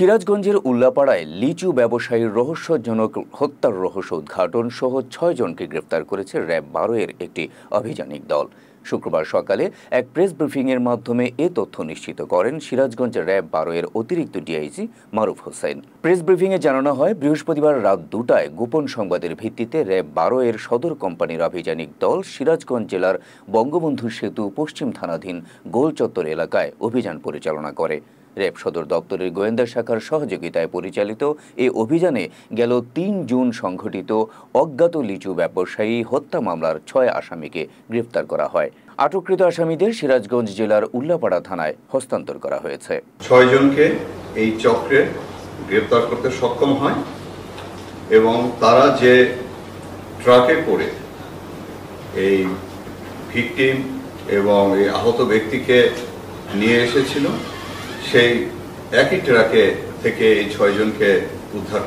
সিরাজগঞ্জের উল্লাপাড়ায় লিচু ব্যবসায়ীর রহস্যজনক হত্যার রহস্য উদ্ঘাটন সহ ৬ জনকে গ্রেফতার করেছে র্যাব ১২-এর একটি অভিযানিক দল। শুক্রবার সকালে এক প্রেস ব্রিফিংয়ের মাধ্যমে এ তথ্য নিশ্চিত করেন সিরাজগঞ্জ র্যাব ১২-এর অতিরিক্ত ডিআইজি মারুফ হোসেন। প্রেস ব্রিফিংয়ে জানানো হয়, বৃহস্পতিবার রাত ২টায় গোপন সংবাদের ভিত্তিতে র্যাব ১২-এর সদর কোম্পানির অভিযানিক দল সিরাজগঞ্জ জেলার বঙ্গবন্ধু সেতু পশ্চিম থানাধীন গোল চত্বর এলাকায় অভিযান পরিচালনা করে। র্যাব সদর দপ্তরের গোয়েন্দা শাখার সহযোগিতায় পরিচালিত এই অভিযানে গেল ৩ জুন সংঘটিত অজ্ঞাত লিচু ব্যবসায়ী হত্যা মামলার ৬ আসামিকে গ্রেফতার করা হয়। আটককৃত আসামিদের সিরাজগঞ্জ জেলার উল্লাপাড়া থানায় হস্তান্তর করা হয়েছে। ৬ জনকে এই চক্রে গ্রেফতার করতে সক্ষম হয় এবং তারা যে ট্রাকে করে এই ভিকটিম এবং এই আহত ব্যক্তিকে নিয়ে এসেছিল, সেই একই ট্রাকে থেকে এই ৬ জনকে উদ্ধার